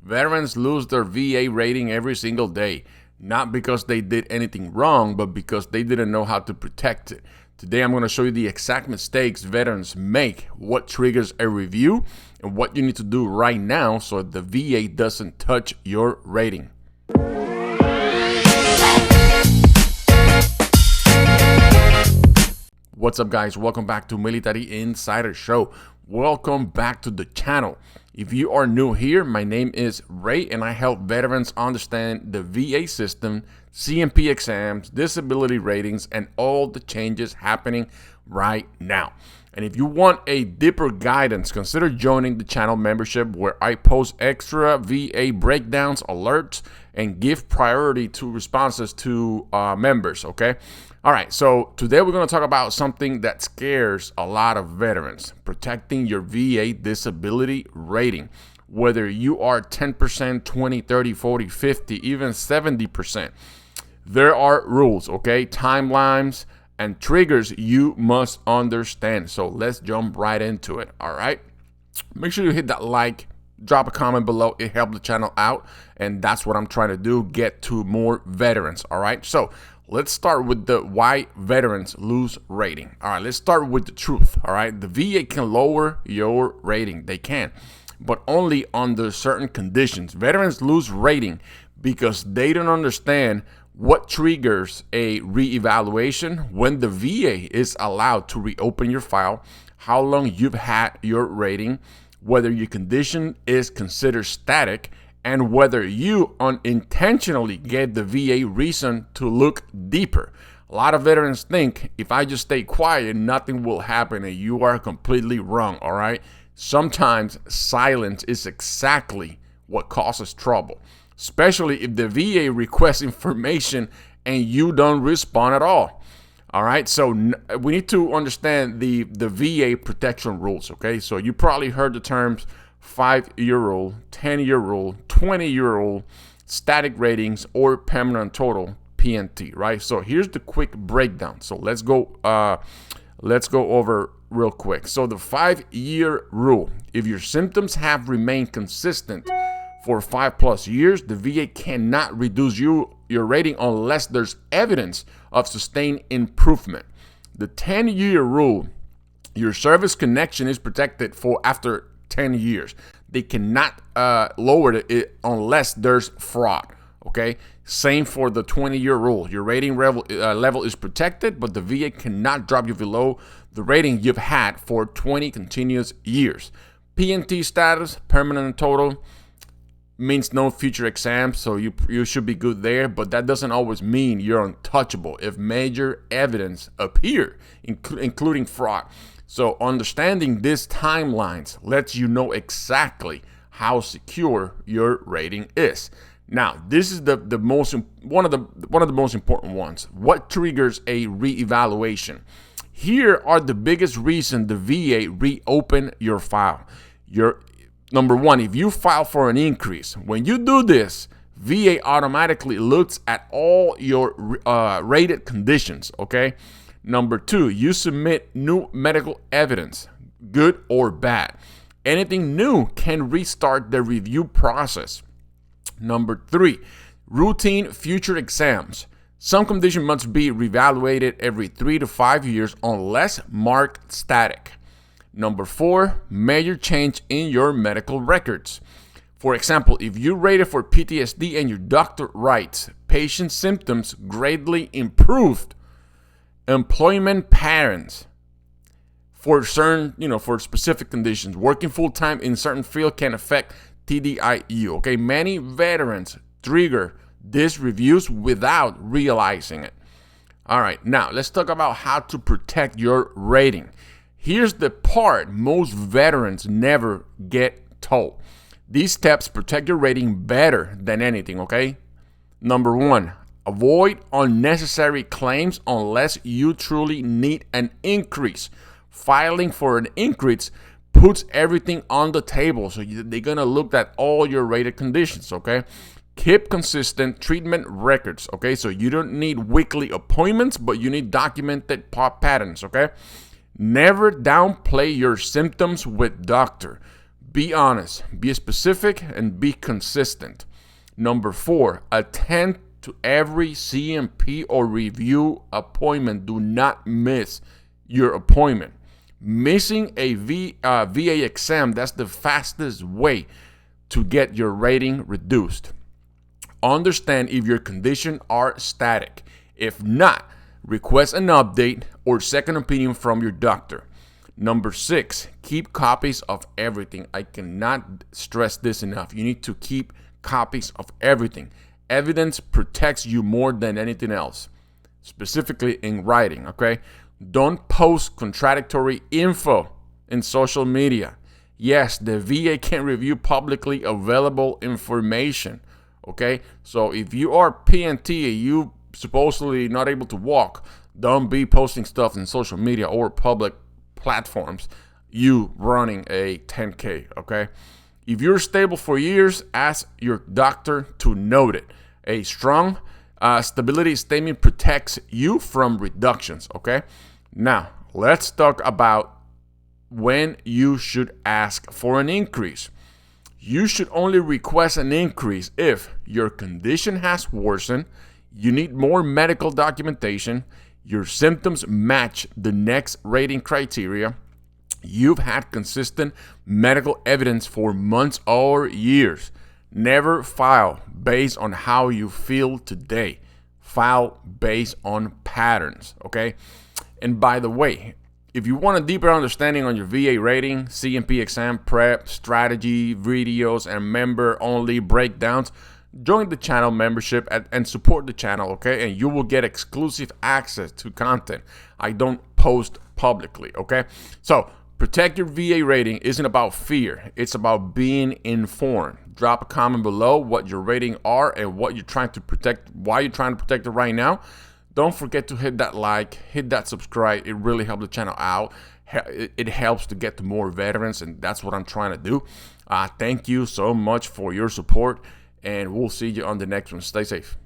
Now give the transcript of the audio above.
Veterans lose their VA rating every single day, not because they did anything wrong, but because they didn't know how to protect it. Today, I'm going to show you the exact mistakes veterans make, what triggers a review, and what you need to do right now so the VA doesn't touch your rating. What's up, guys? Welcome back to Military Insider Show. Welcome back to the channel. If you are new here, my name is Ray and I help veterans understand the VA system, CMP exams, disability ratings, and all the changes happening right now. And if you want a deeper guidance, consider joining the channel membership where I post extra VA breakdowns, alerts, and give priority to responses to members, okay? All right, so today we're going to talk about something that scares a lot of veterans, protecting your VA disability rating. Whether you are 10%, 20, 30, 40, 50, even 70%, there are rules, okay? Timelines and triggers you must understand. So let's jump right into it, all right? Make sure you hit that like, drop a comment below. It helps the channel out, and that's what I'm trying to do, get to more veterans, all right? So let's start with the why veterans lose rating. All right, let's start with the truth, all right? The VA can lower your rating. They can, but only under certain conditions. Veterans lose rating because they don't understand what triggers a reevaluation, when the VA is allowed to reopen your file, how long you've had your rating, whether your condition is considered static, and whether you unintentionally gave the VA reason to look deeper. A lot of veterans think if I just stay quiet, nothing will happen, and you are completely wrong, all right? Sometimes silence is exactly what causes trouble, especially if the VA requests information and you don't respond at all. All right, so we need to understand the VA protection rules, okay? So you probably heard the terms 5-year rule, 10-year rule, 20-year rule, static ratings, or permanent total, PNT, right? So here's the quick breakdown. So let's go over real quick. So the 5-year rule: if your symptoms have remained consistent for 5+ years, the VA cannot reduce your rating unless there's evidence of sustained improvement. The 10-year rule: your service connection is protected for after 10 years. They cannot lower it unless there's fraud, okay? Same for the 20-year rule. Your rating level is protected, but the VA cannot drop you below the rating you've had for 20 continuous years. PNT status, permanent total, means no future exams, so you should be good there, but that doesn't always mean you're untouchable if major evidence appear, including fraud. So understanding these timelines lets you know exactly how secure your rating is. Now, this is one of the most important ones. What triggers a reevaluation? Here are the biggest reason the VA reopen your file. Number one, if you file for an increase, when you do this, VA automatically looks at all your rated conditions, okay? Number two, you submit new medical evidence, good or bad. Anything new can restart the review process. Number three, routine future exams. Some condition must be reevaluated every 3 to 5 years unless marked static. Number four, major change in your medical records. For example, if you rated for PTSD and your doctor writes patient symptoms greatly improved, employment patterns for certain, for specific conditions, working full-time in certain field can affect TDIU, okay? Many veterans trigger these reviews without realizing it. All right, now let's talk about how to protect your rating. Here's the part most veterans never get told. These steps protect your rating better than anything, okay? Number one, avoid unnecessary claims unless you truly need an increase. Filing for an increase puts everything on the table, so they're gonna look at all your rated conditions, okay? Keep consistent treatment records, okay? So you don't need weekly appointments, but you need documented patterns, okay? Never downplay your symptoms with doctor. Be honest, be specific, and be consistent. Number 4, attend to every CMP or review appointment. Do not miss your appointment. Missing a VA exam, that's the fastest way to get your rating reduced. Understand if your conditions are static. If not, request an update or second opinion from your doctor. Number 6, keep copies of everything. I cannot stress this enough. You need to keep copies of everything. Evidence protects you more than anything else, specifically in writing, okay? Don't post contradictory info in social media. Yes, the VA can review publicly available information, okay? So if you are PNT and you supposedly not able to walk, don't be posting stuff in social media or public platforms you running a 10K, okay? If you're stable for years, ask your doctor to note it. A strong stability statement protects you from reductions, okay? Now, let's talk about when you should ask for an increase. You should only request an increase if your condition has worsened, you need more medical documentation, your symptoms match the next rating criteria, you've had consistent medical evidence for months or years. Never file based on how you feel today. File based on patterns, okay? And by the way, if you want a deeper understanding on your VA rating, CMP exam prep, strategy, videos, and member-only breakdowns, join the channel membership and support the channel, okay? And you will get exclusive access to content I don't post publicly, okay? So protect your VA rating isn't about fear. It's about being informed. Drop a comment below what your rating are and what you're trying to protect, why you're trying to protect it right now. Don't forget to hit that like, hit that subscribe. It really helps the channel out. It helps to get to more veterans, and that's what I'm trying to do. Thank you so much for your support, and we'll see you on the next one. Stay safe.